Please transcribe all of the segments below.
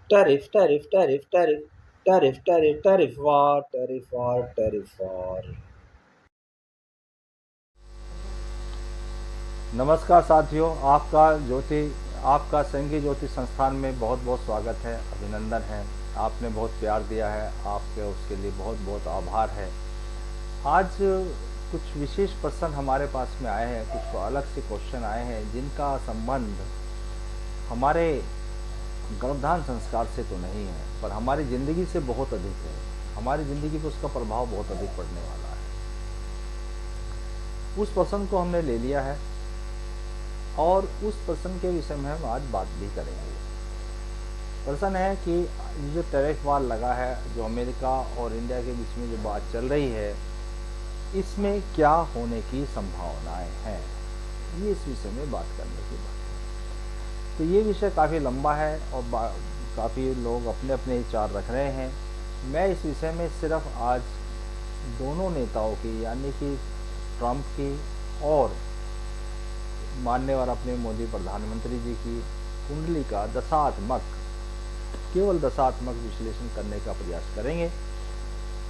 Tariff, tariff, tariff, tariff, tariff, tariff, tariff war, tariff war, tariff war. नमस्कार साथियों, आपका संघीय ज्योति संस्थान में बहुत बहुत स्वागत है, अभिनंदन है। आपने बहुत प्यार दिया है, आपके उसके लिए बहुत बहुत आभार है। आज कुछ विशेष प्रश्न हमारे पास में आए हैं, कुछ अलग से क्वेश्चन आए हैं जिनका संबंध हमारे गर्भधान संस्कार से तो नहीं है, पर हमारी ज़िंदगी से बहुत अधिक है। हमारी ज़िंदगी पर उसका प्रभाव बहुत अधिक पड़ने वाला है। उस प्रश्न को हमने ले लिया है और उस प्रश्न के विषय में हम आज बात भी करेंगे। प्रश्न है कि जो टैरिफ वार लगा है, जो अमेरिका और इंडिया के बीच में जो बात चल रही है, इसमें क्या होने की संभावनाएं हैं, ये इस विषय में बात करने की बात है। तो ये विषय काफ़ी लंबा है और काफ़ी लोग अपने अपने विचार रख रहे हैं। मैं इस विषय में सिर्फ आज दोनों नेताओं की, यानी कि ट्रंप की और मानने वाला अपने मोदी प्रधानमंत्री जी की कुंडली का केवल दशात्मक विश्लेषण करने का प्रयास करेंगे,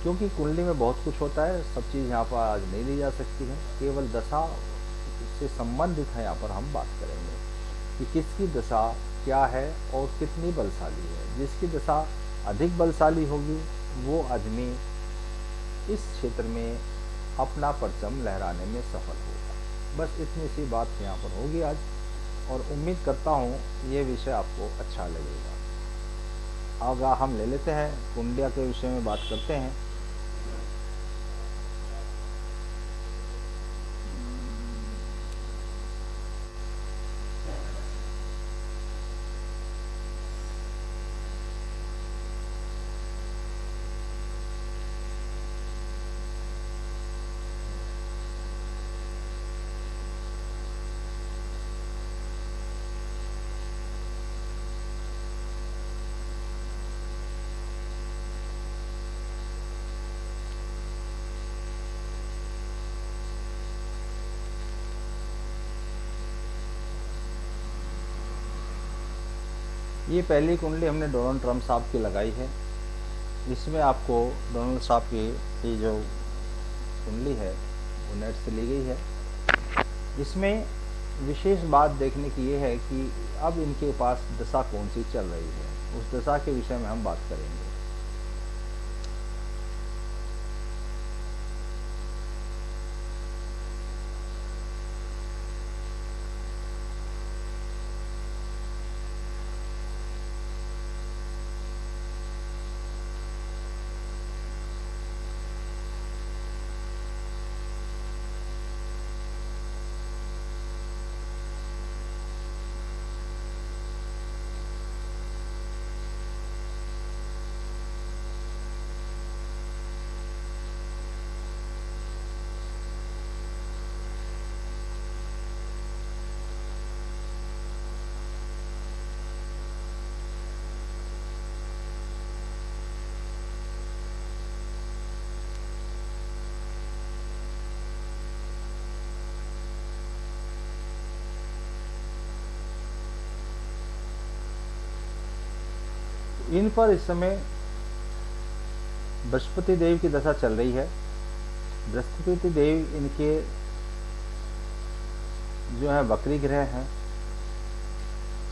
क्योंकि कुंडली में बहुत कुछ होता है, सब चीज़ यहाँ पर आज नहीं ली जा सकती है। केवल दशा से संबंधित है, यहाँ पर हम बात करेंगे कि किसकी दशा क्या है और कितनी बलशाली है। जिसकी दशा अधिक बलशाली होगी वो आदमी इस क्षेत्र में अपना परचम लहराने में सफल होगा। बस इतनी सी बात यहाँ पर होगी आज, और उम्मीद करता हूँ ये विषय आपको अच्छा लगेगा। अगर हम ले लेते हैं कुंडिया के विषय में बात करते हैं। ये पहली कुंडली हमने डोनाल्ड ट्रंप साहब की लगाई है। इसमें आपको डोनाल्ड साहब की ये जो कुंडली है वो नेट से ली गई है। इसमें विशेष बात देखने की ये है कि अब इनके पास दशा कौन सी चल रही है, उस दशा के विषय में हम बात करेंगे। इन पर इस समय बृहस्पति देव की दशा चल रही है। बृहस्पति देव इनके जो है वक्री ग्रह हैं,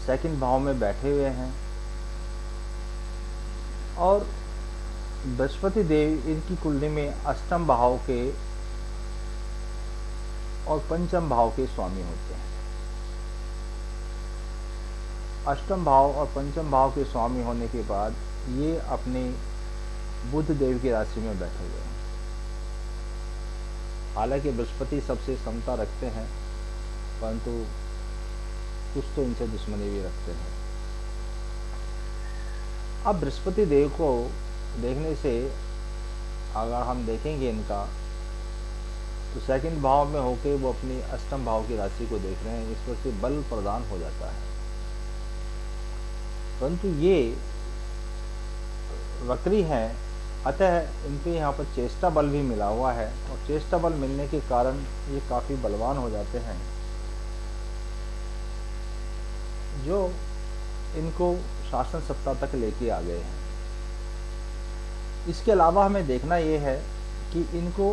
सेकंड भाव में बैठे हुए हैं, और बृहस्पति देव इनकी कुंडली में अष्टम भाव के और पंचम भाव के स्वामी होते हैं। अष्टम भाव और पंचम भाव के स्वामी होने के बाद ये अपने बुध देव की राशि में बैठे हुए हैं। हालांकि बृहस्पति सबसे समता रखते हैं, परंतु कुछ तो इनसे दुश्मनी भी रखते हैं। अब बृहस्पति देव को देखने से अगर हम देखेंगे इनका, तो सेकंड भाव में होके वो अपनी अष्टम भाव की राशि को देख रहे हैं, इस पर से बल प्रदान हो जाता है। परंतु ये वक्री हैं, अतः इनके यहाँ पर चेष्टा बल भी मिला हुआ है, और चेष्टा बल मिलने के कारण ये काफ़ी बलवान हो जाते हैं। जो इनको शासन सत्ता तक लेके आ गए हैं। इसके अलावा हमें देखना ये है कि इनको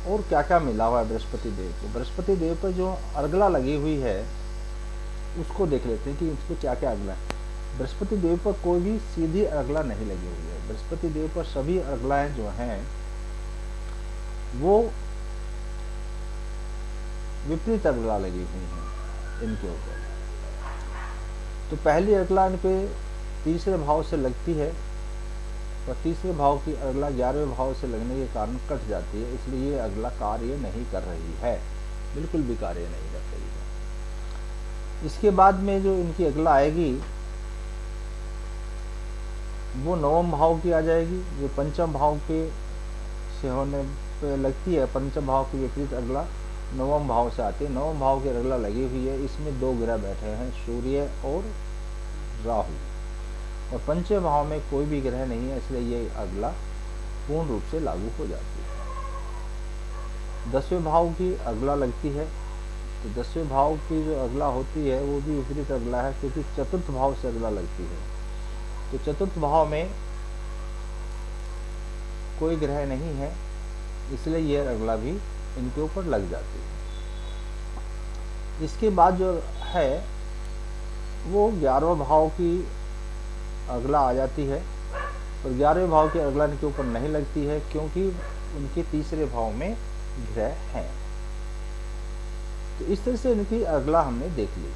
और क्या क्या मिला हुआ है बृहस्पति देव को। बृहस्पति देव पर जो अर्गला लगी हुई है उसको देख लेते हैं कि इसको क्या क्या अर्गला है। बृहस्पति देव पर कोई भी सीधी अर्गला नहीं लगी हुई है। बृहस्पति देव पर सभी अर्गलाएं जो हैं वो विपरीत अर्गला लगी हुई हैं इनके ऊपर। तो पहली अर्गला इन पे तीसरे भाव से लगती है और तीसरे भाव की अर्गला 11वें भाव से लगने के कारण कट जाती है, इसलिए ये अर्गला कार्य नहीं कर रही है, बिल्कुल भी कार्य नहीं कर रही है। इसके बाद में जो इनकी अर्गला आएगी वो 9वें भाव की आ जाएगी, जो पंचम भाव के से होने पे लगती है। पंचम भाव की विपरीत अर्गला 9वें भाव से आती है। 9वें भाव की अर्गला लगी हुई है, इसमें 2 ग्रह बैठे हैं, सूर्य और राहु, और पंचम भाव में कोई भी ग्रह नहीं है, इसलिए ये अर्गला पूर्ण रूप से लागू हो जाती है। 10वें भाव की अर्गला लगती है, तो 10वें भाव की जो अर्गला होती है वो भी विपरीत अर्गला है, क्योंकि चतुर्थ भाव से अर्गला लगती है। तो चतुर्थ भाव में कोई ग्रह नहीं है, इसलिए ये अर्गला भी इनके ऊपर लग जाती है। इसके बाद जो है वो 11वें भाव की अर्गला आ जाती है, और 11वें भाव की अर्गला इनके ऊपर नहीं लगती है, क्योंकि उनके तीसरे भाव में ग्रह हैं। तो इस तरह से इनकी अर्गला हमने देख ली।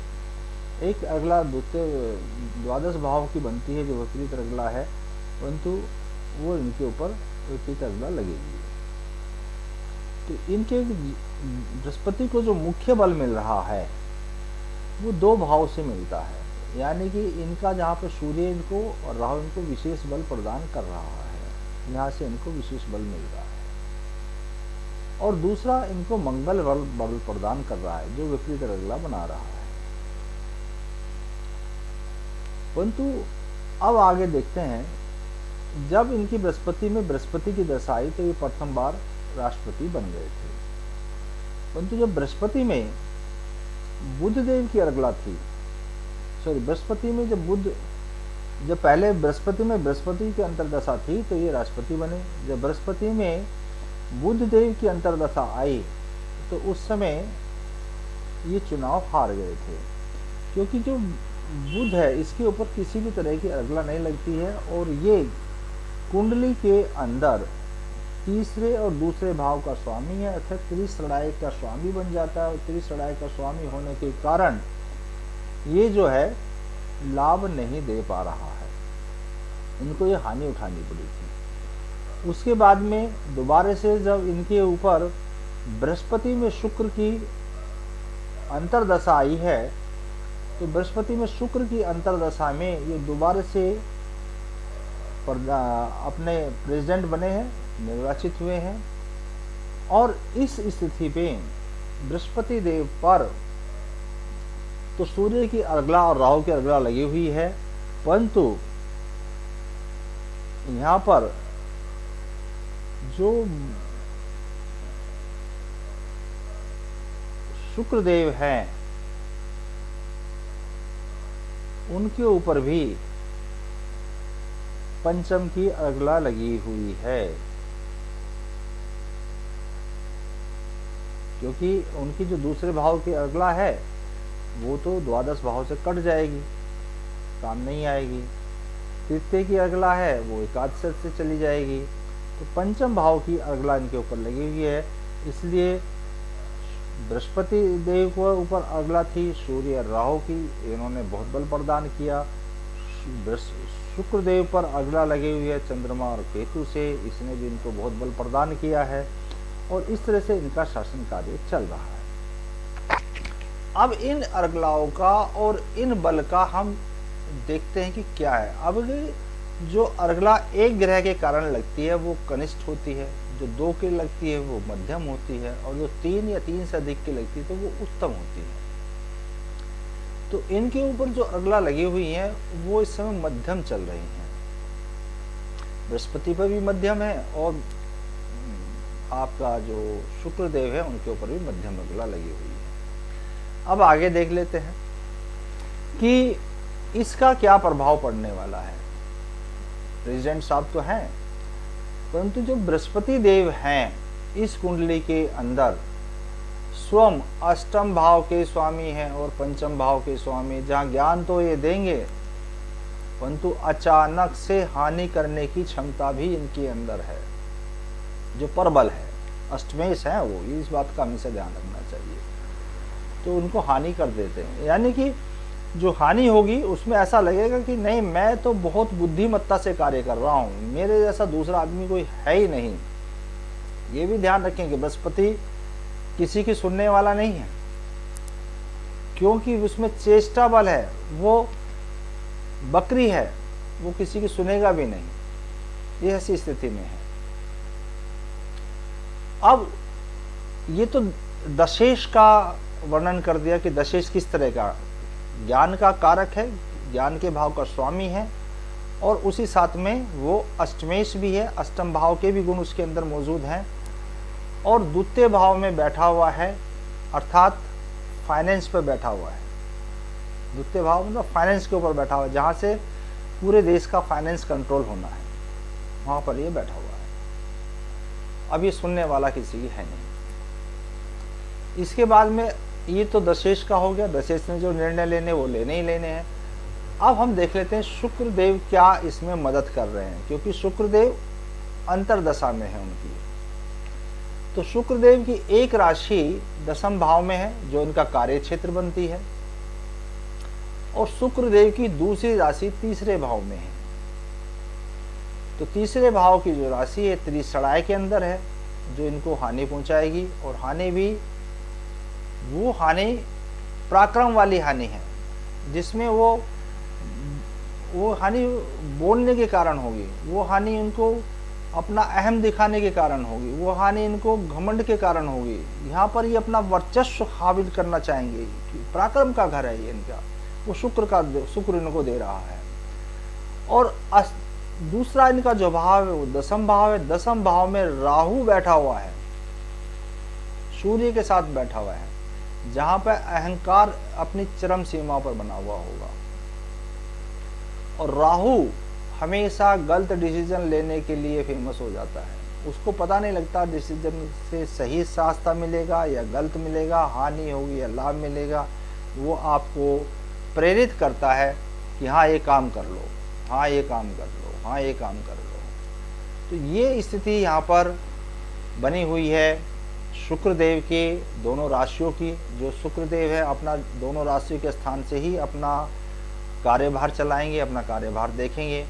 एक अर्गला द्वादश भाव की बनती है जो विपरीत अर्गला है, परंतु वो इनके ऊपर विपरीत अर्गला लगेगी। तो इनके बृहस्पति को जो मुख्य बल मिल रहा है वो 2 भाव से मिलता है, यानी कि इनका जहाँ पर सूर्य इनको और राहु इनको विशेष बल प्रदान कर रहा है, यहाँ से इनको विशेष बल मिल रहा है। और दूसरा इनको मंगल बल प्रदान कर रहा है, जो विपरीत अर्गला बना रहा है। परंतु अब आगे देखते हैं, जब इनकी बृहस्पति में बृहस्पति की दशा आई तो ये प्रथम बार राष्ट्रपति बन गए थे। परंतु जब बृहस्पति में बुध देव की अर्गला थी, बृहस्पति में जब पहले बृहस्पति में बृहस्पति की अंतर्दशा थी तो ये राष्ट्रपति बने। जब बृहस्पति में बुध देव की अंतर्दशा आई तो उस समय ये चुनाव हार गए थे, क्योंकि जो बुध है इसके ऊपर किसी भी तरह की अर्गला नहीं लगती है, और ये कुंडली के अंदर तीसरे और दूसरे भाव का स्वामी है, अर्थात त्रिसड़ाई का स्वामी बन जाता है। और त्रिसड़ाई का स्वामी होने के कारण ये जो है लाभ नहीं दे पा रहा है, इनको ये हानि उठानी पड़ी थी। उसके बाद में दोबारा से जब इनके ऊपर बृहस्पति में शुक्र की अंतर्दशा आई है, तो बृहस्पति में शुक्र की अंतर्दशा में ये दोबारा से अपने प्रेसिडेंट बने हैं, निर्वाचित हुए हैं। और इस स्थिति पे बृहस्पति देव पर तो सूर्य की अर्गला और राहु की अर्गला लगी हुई है, परंतु यहाँ पर जो शुक्रदेव हैं उनके ऊपर भी पंचम की अर्गला लगी हुई है, क्योंकि उनकी जो दूसरे भाव की अर्गला है वो तो द्वादश भाव से कट जाएगी, काम नहीं आएगी। तृतीय की अर्गला है वो एकादश से चली जाएगी, तो पंचम भाव की अर्गला इनके ऊपर लगी हुई है। इसलिए बृहस्पति देव को ऊपर अर्गला थी सूर्य और राहु की, इन्होंने बहुत बल प्रदान किया। शुक्र देव पर अर्गला लगी हुई है चंद्रमा और केतु से, इसने भी इनको बहुत बल प्रदान किया है, और इस तरह से इनका शासन कार्य चल रहा है। अब इन अर्गलाओं का और इन बल का हम देखते हैं कि क्या है। अब जो अर्गला एक ग्रह के कारण लगती है वो कनिष्ठ होती है, जो 2 की लगती है वो मध्यम होती है, और जो 3 या 3 से अधिक की लगती है तो वो उत्तम होती है। तो इनके ऊपर जो अर्गला लगी हुई है वो इस समय मध्यम चल रही हैं। बृहस्पति पर भी मध्यम है, और आपका जो शुक्रदेव है उनके ऊपर भी मध्यम अर्गला लगी हुई है। अब आगे देख लेते हैं कि इसका क्या प्रभाव पड़ने वाला है। प्रेसिडेंट साहब तो हैं, परंतु जो बृहस्पति देव हैं इस कुंडली के अंदर स्वयं अष्टम भाव के स्वामी हैं और पंचम भाव के स्वामी, जहाँ ज्ञान तो ये देंगे परंतु अचानक से हानि करने की क्षमता भी इनके अंदर है। जो प्रबल है, अष्टमेश है वो, इस बात का हमेशा ध्यान रखना चाहिए। तो उनको हानि कर देते हैं, यानी कि जो हानि होगी उसमें ऐसा लगेगा कि नहीं, मैं तो बहुत बुद्धिमत्ता से कार्य कर रहा हूँ, मेरे जैसा दूसरा आदमी कोई है ही नहीं। ये भी ध्यान रखें कि बृहस्पति किसी की सुनने वाला नहीं है, क्योंकि उसमें चेष्टा बल है, वो बकरी है, वो किसी की सुनेगा भी नहीं। ये ऐसी स्थिति में है। अब ये तो दशेश का वर्णन कर दिया कि दशेश किस तरह का, ज्ञान का कारक है, ज्ञान के भाव का स्वामी है, और उसी साथ में वो अष्टमेश भी है, अष्टम भाव के भी गुण उसके अंदर मौजूद हैं, और द्वितीय भाव में बैठा हुआ है, अर्थात फाइनेंस पर बैठा हुआ है। द्वितीय भाव मतलब फाइनेंस के ऊपर बैठा हुआ है, जहाँ से पूरे देश का फाइनेंस कंट्रोल होना है, वहाँ पर ये बैठा हुआ है। अब ये सुनने वाला किसी की है नहीं। इसके बाद में ये तो दशेश का हो गया, दशेश में जो निर्णय लेने वो लेने ही लेने हैं। अब हम देख लेते हैं शुक्रदेव क्या इसमें मदद कर रहे हैं, क्योंकि शुक्रदेव अंतरदशा में है उनकी। तो शुक्रदेव की एक राशि दशम भाव में है, जो इनका कार्य क्षेत्र बनती है, और शुक्रदेव की दूसरी राशि तीसरे भाव में है। तो तीसरे भाव की जो राशि है त्रिसड़ाय के अंदर है, जो इनको हानि पहुंचाएगी, और हानि भी वो हानि पराक्रम वाली हानि है, जिसमें वो हानि बोलने के कारण होगी, वो हानि उनको अपना अहम दिखाने के कारण होगी, वो हानि इनको घमंड के कारण होगी। यहाँ पर ये अपना वर्चस्व हासिल करना चाहेंगे, पराक्रम का घर है ये इनका, वो शुक्र इनको दे रहा है। और दूसरा इनका जो भाव है वो दशम भाव है। दशम भाव में राहु बैठा हुआ है, सूर्य के साथ बैठा हुआ है, जहां पर अहंकार अपनी चरम सीमा पर बना हुआ होगा। और राहु हमेशा गलत डिसीजन लेने के लिए फेमस हो जाता है, उसको पता नहीं लगता डिसीजन से सही रास्ता मिलेगा या गलत मिलेगा, हानि होगी या लाभ मिलेगा। वो आपको प्रेरित करता है कि हाँ ये काम कर लो, हाँ ये काम कर लो, हाँ ये काम कर लो। तो ये स्थिति यहाँ पर बनी हुई है शुक्रदेव के दोनों राशियों की। जो शुक्रदेव है अपना दोनों राशियों के स्थान से ही अपना कार्यभार चलाएंगे, अपना कार्यभार देखेंगे।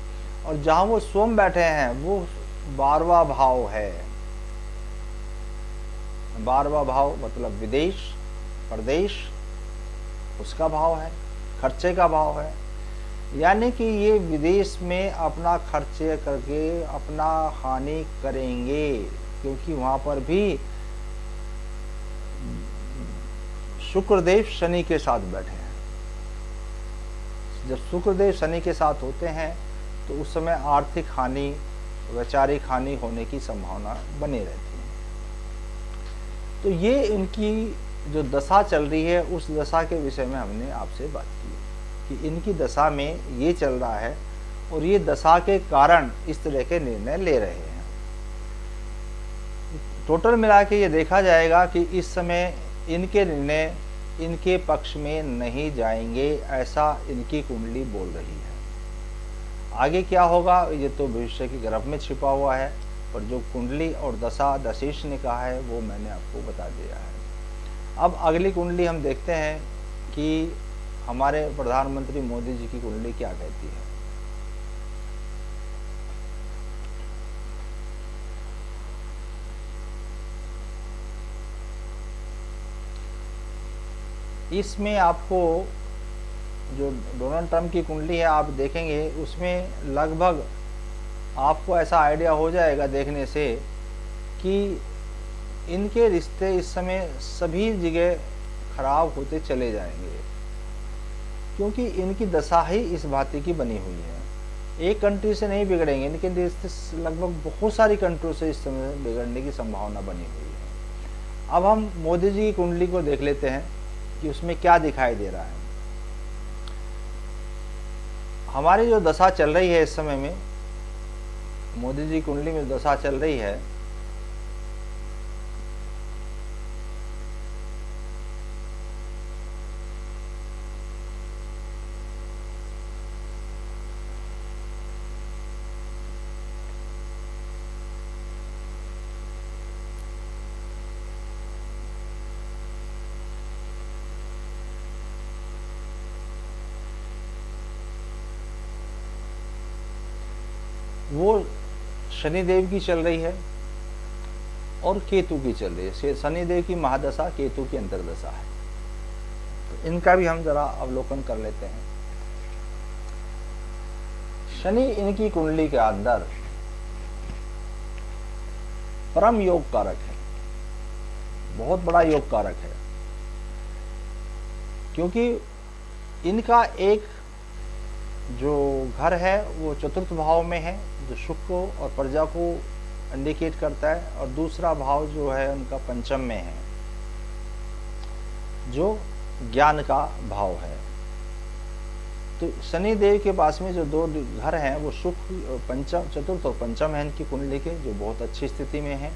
और जहाँ वो स्वयं बैठे हैं वो 12वां भाव है। 12वां भाव मतलब विदेश, प्रदेश, उसका भाव है, खर्चे का भाव है। यानी कि ये विदेश में अपना खर्चे करके अपना हानि करेंगे, क्योंकि वहाँ पर भी शुक्रदेव शनि के साथ बैठे हैं। जब शुक्रदेव शनि के साथ होते हैं तो उस समय आर्थिक हानि, वैचारिक हानि होने की संभावना बनी रहती है। तो ये इनकी जो दशा चल रही है उस दशा के विषय में हमने आपसे बात की कि इनकी दशा में ये चल रहा है, और ये दशा के कारण इस तरह के निर्णय ले रहे हैं। टोटल मिला के ये देखा जाएगा कि इस समय इनके निर्णय इनके पक्ष में नहीं जाएंगे, ऐसा इनकी कुंडली बोल रही है। आगे क्या होगा ये तो भविष्य के गर्भ में छिपा हुआ है, पर जो कुंडली और दशा दशेश ने कहा है वो मैंने आपको बता दिया है। अब अगली कुंडली हम देखते हैं कि हमारे प्रधानमंत्री मोदी जी की कुंडली क्या कहती है। इसमें आपको जो डोनाल्ड ट्रंप की कुंडली है आप देखेंगे, उसमें लगभग आपको ऐसा आइडिया हो जाएगा देखने से कि इनके रिश्ते इस समय सभी जगह खराब होते चले जाएंगे, क्योंकि इनकी दशा ही इस भांति की बनी हुई है। एक कंट्री से नहीं बिगड़ेंगे, इनके रिश्ते लगभग बहुत सारी कंट्रियों से इस समय बिगड़ने की संभावना बनी हुई है। अब हम मोदी जी की कुंडली को देख लेते हैं कि उसमें क्या दिखाई दे रहा है। हमारी जो दशा चल रही है इस समय में, मोदी जी कुंडली में दशा चल रही है, वो शनिदेव की चल रही है और केतु की चल रही है। शनिदेव की महादशा केतु की अंतर्दशा है, तो इनका भी हम जरा अवलोकन कर लेते हैं। शनि इनकी कुंडली के अंदर परम योग कारक है, बहुत बड़ा योग कारक है, क्योंकि इनका एक जो घर है वो चतुर्थ भाव में है, जो सुख को और प्रजा को इंडिकेट करता है, और दूसरा भाव जो है उनका पंचम में है, जो ज्ञान का भाव है। तो शनि देव के पास में जो दो घर हैं वो सुख पंचम, चतुर्थ और पंचम है इनकी कुंडली के, जो बहुत अच्छी स्थिति में है,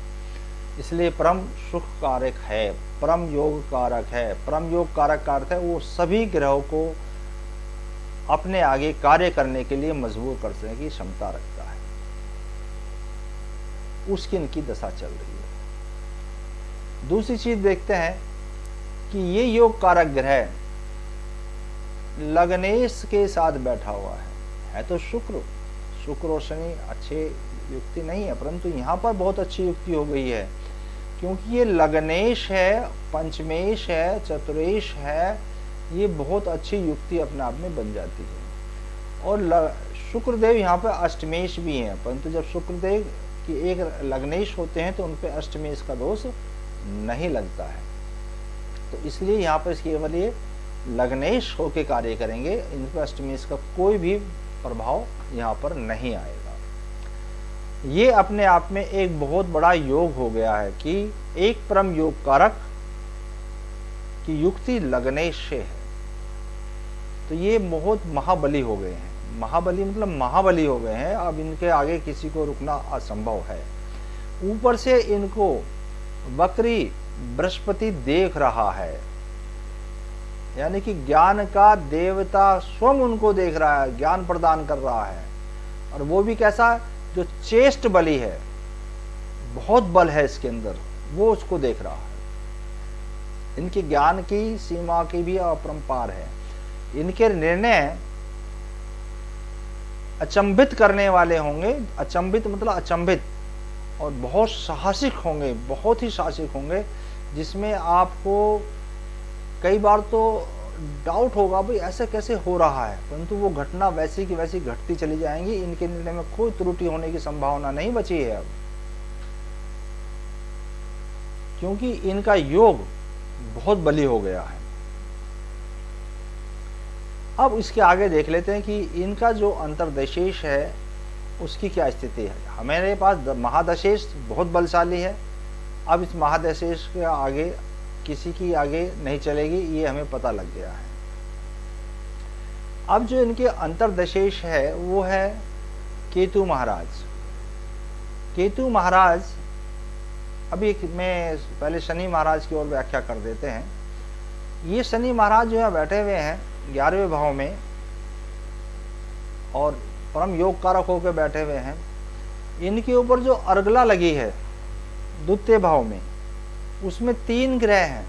इसलिए परम सुख कारक है, परम योग कारक है। परम योग कारक का अर्थ है वो सभी ग्रहों को अपने आगे कार्य करने के लिए मजबूर करने की क्षमता रखता है, उसकी इनकी दशा चल रही है। दूसरी चीज देखते हैं कि ये योग कारक ग्रह लग्नेश के साथ बैठा हुआ है तो शुक्र और शनि अच्छे युक्ति नहीं है, परंतु यहाँ पर बहुत अच्छी युक्ति हो गई है, क्योंकि ये लग्नेश है, पंचमेश है, चतुरेश है, ये बहुत अच्छी युक्ति अपने आप में बन जाती है। और शुक्रदेव यहाँ पर अष्टमेश भी हैं, परंतु जब शुक्रदेव की एक लग्नेश होते हैं तो उन पर अष्टमेश का दोष नहीं लगता है, तो इसलिए यहाँ पर केवल ये लग्नेश होके कार्य करेंगे, इन पर अष्टमेश का कोई भी प्रभाव यहाँ पर नहीं आएगा। ये अपने आप में एक बहुत बड़ा योग हो गया है कि एक परम योग कारक की युक्ति लग्नेश से है, तो ये बहुत महाबली हो गए हैं। महाबली मतलब महाबली हो गए हैं, अब इनके आगे किसी को रुकना असंभव है। ऊपर से इनको वक्री बृहस्पति देख रहा है, यानी कि ज्ञान का देवता स्वयं उनको देख रहा है, ज्ञान प्रदान कर रहा है, और वो भी कैसा, जो चेष्ट बली है, बहुत बल है इसके अंदर, वो उसको देख रहा है। इनके ज्ञान की सीमा की भी अपरंपार है, इनके निर्णय अचंभित करने वाले होंगे, अचंभित मतलब अचंभित, और बहुत साहसिक होंगे, बहुत ही साहसिक होंगे, जिसमें आपको कई बार तो डाउट होगा भाई ऐसे कैसे हो रहा है, परंतु वो घटना वैसी की वैसी घटती चली जाएंगी, इनके निर्णय में कोई त्रुटि होने की संभावना नहीं बची है अब, क्योंकि इनका योग बहुत बली हो गया है। अब इसके आगे देख लेते हैं कि इनका जो अंतर्दशेष है उसकी क्या स्थिति है। हमारे पास महादशेष बहुत बलशाली है, अब इस महादशेष के आगे किसी की आगे नहीं चलेगी, ये हमें पता लग गया है। अब जो इनके अंतर्दशेष है वो है केतु महाराज। केतु महाराज, अभी मैं पहले शनि महाराज की ओर व्याख्या कर देते हैं। ये शनि महाराज जो है बैठे हुए हैं 11वें भाव में, और परम योग कारक होकर बैठे हुए हैं। इनके ऊपर जो अर्गला लगी है द्वितीय भाव में, उसमें 3 ग्रह हैं,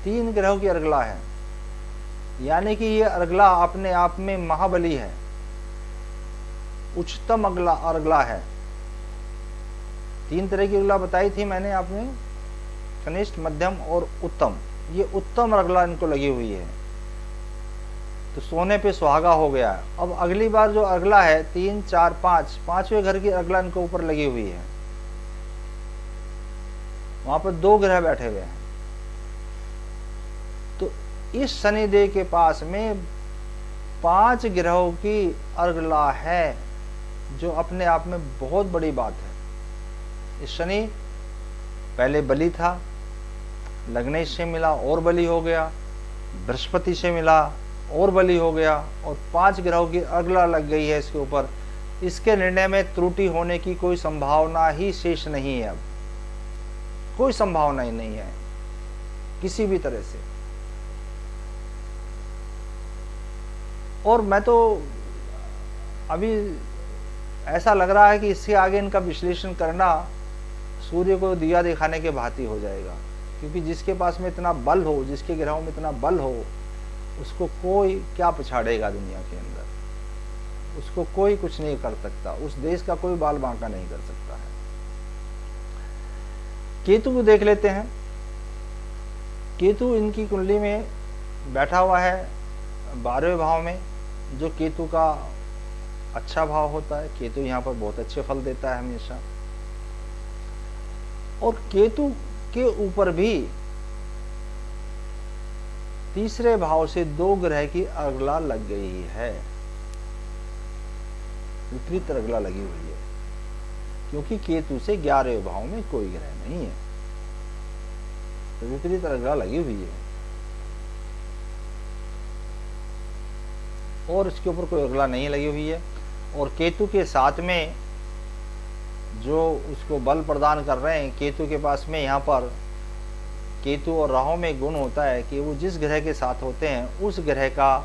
3 ग्रहों की अर्गला है, यानी कि ये अर्गला अपने आप में महाबली है, उच्चतम अर्गला है। 3 तरह की अर्गला बताई थी मैंने आपने, कनिष्ठ, मध्यम और उत्तम। ये उत्तम अर्गला इनको लगी हुई है, तो सोने पे सुहागा हो गया है। अब अगली बार जो अर्गला है 3, 4, 5, 5वें घर की अर्गला इनको ऊपर लगी हुई है, वहां पर 2 ग्रह बैठे हुए हैं। तो इस शनिदेव के पास में 5 ग्रहों की अर्गला है, जो अपने आप में बहुत बड़ी बात है। इस शनि पहले बली था, लग्नेश से मिला और बली हो गया, बृहस्पति से मिला और बली हो गया और 5 ग्रहों की अगला लग गई है इसके ऊपर। इसके निर्णय में त्रुटि होने की कोई संभावना ही शेष नहीं है, अब कोई संभावना ही नहीं है किसी भी तरह से। और मैं तो अभी ऐसा लग रहा है कि इससे आगे इनका विश्लेषण करना सूर्य को दिया दिखाने के भांति हो जाएगा, क्योंकि जिसके पास में इतना बल हो, जिसके ग्रहों में इतना बल हो, उसको कोई क्या पछाड़ेगा दुनिया के अंदर, उसको कोई कुछ नहीं कर सकता, उस देश का कोई बाल बांका नहीं कर सकता है। केतु को देख लेते हैं। केतु इनकी कुंडली में बैठा हुआ है 12वें भाव में, जो केतु का अच्छा भाव होता है। केतु यहाँ पर बहुत अच्छे फल देता है हमेशा। और केतु के ऊपर भी 3रे भाव से 2 ग्रह की अगला लग गई है, विपरीत अगला लगी हुई है, क्योंकि केतु से 11वें भाव में कोई ग्रह नहीं है, तो विपरीत अगला लगी हुई है। और इसके ऊपर कोई अगला नहीं लगी हुई है। और केतु के साथ में जो उसको बल प्रदान कर रहे हैं, केतु के पास में यहाँ पर केतु और राहु में गुण होता है कि वो जिस ग्रह के साथ होते हैं उस ग्रह का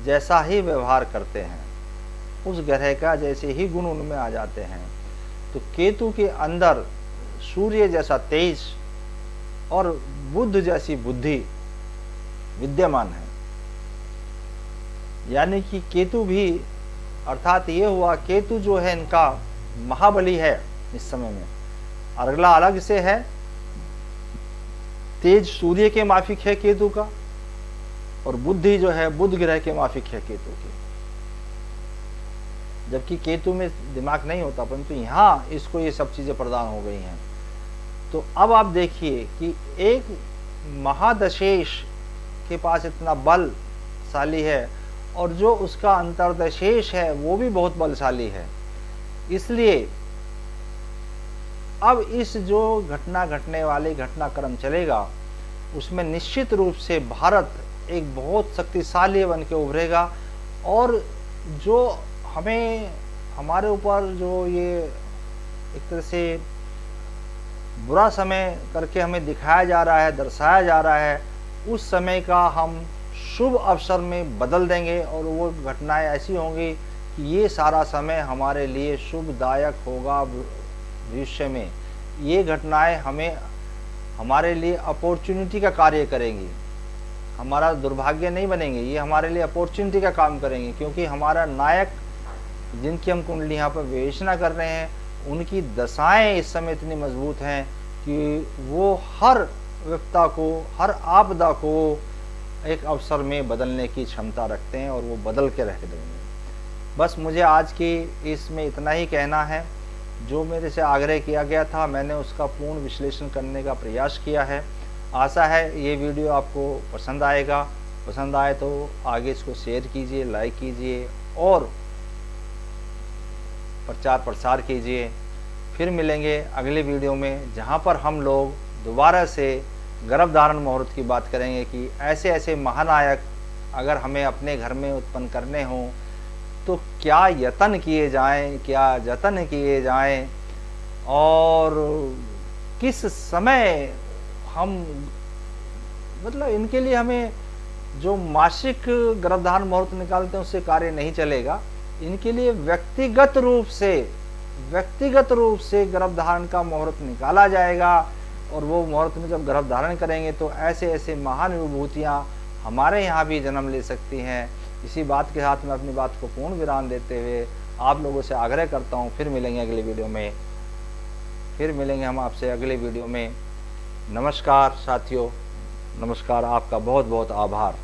जैसा ही व्यवहार करते हैं, उस ग्रह का जैसे ही गुण उनमें आ जाते हैं। तो केतु के अंदर सूर्य जैसा तेज और बुध जैसी बुद्धि विद्यमान है। यानी कि केतु भी, अर्थात ये हुआ केतु जो है इनका महाबली है इस समय में। अगला अलग से है, तेज सूर्य के माफिक है केतु का, और बुद्धि जो है बुध ग्रह के माफिक है केतु की। जबकि केतु में दिमाग नहीं होता, परंतु यहाँ इसको ये सब चीजें प्रदान हो गई हैं। तो अब आप देखिए कि एक महादशेष के पास इतना बलशाली है, और जो उसका अंतर्दशेष है वो भी बहुत बलशाली है। इसलिए अब इस जो घटना घटने वाली घटनाक्रम चलेगा, उसमें निश्चित रूप से भारत एक बहुत शक्तिशाली बन के उभरेगा। और जो हमें हमारे ऊपर जो ये एक तरह से बुरा समय करके हमें दिखाया जा रहा है, दर्शाया जा रहा है, उस समय का हम शुभ अवसर में बदल देंगे। और वो घटनाएं ऐसी होंगी कि ये सारा समय हमारे लिए शुभदायक होगा। भविष्य में ये घटनाएं हमें हमारे लिए अपॉर्चुनिटी का कार्य करेंगी, हमारा दुर्भाग्य नहीं बनेंगे, ये हमारे लिए अपॉर्चुनिटी का काम करेंगे। क्योंकि हमारा नायक जिनकी हम कुंडली यहाँ पर विवेचना कर रहे हैं, उनकी दशाएं इस समय इतनी मजबूत हैं कि वो हर विपदा को, हर आपदा को एक अवसर में बदलने की क्षमता रखते हैं, और वो बदल के रख देंगे। बस मुझे आज की इसमें इतना ही कहना है। जो मेरे से आग्रह किया गया था, मैंने उसका पूर्ण विश्लेषण करने का प्रयास किया है। आशा है ये वीडियो आपको पसंद आएगा। पसंद आए तो आगे इसको शेयर कीजिए, लाइक कीजिए और प्रचार प्रसार कीजिए। फिर मिलेंगे अगले वीडियो में, जहाँ पर हम लोग दोबारा से गर्भधारण मुहूर्त की बात करेंगे कि ऐसे ऐसे महानायक अगर हमें अपने घर में उत्पन्न करने हों तो क्या यत्न किए जाएं, क्या जतन किए जाएं, और किस समय हम, मतलब इनके लिए हमें जो मासिक गर्भधारण मुहूर्त निकालते हैं उससे कार्य नहीं चलेगा। इनके लिए व्यक्तिगत रूप से गर्भधारण का मुहूर्त निकाला जाएगा, और वो मुहूर्त में जब गर्भधारण करेंगे तो ऐसे ऐसे महान विभूतियाँ हमारे यहाँ भी जन्म ले सकती हैं। इसी बात के साथ मैं अपनी बात को पूर्ण विराम देते हुए आप लोगों से आग्रह करता हूँ, फिर मिलेंगे अगले वीडियो में, फिर मिलेंगे हम आपसे अगले वीडियो में। नमस्कार साथियों, नमस्कार, आपका बहुत बहुत आभार।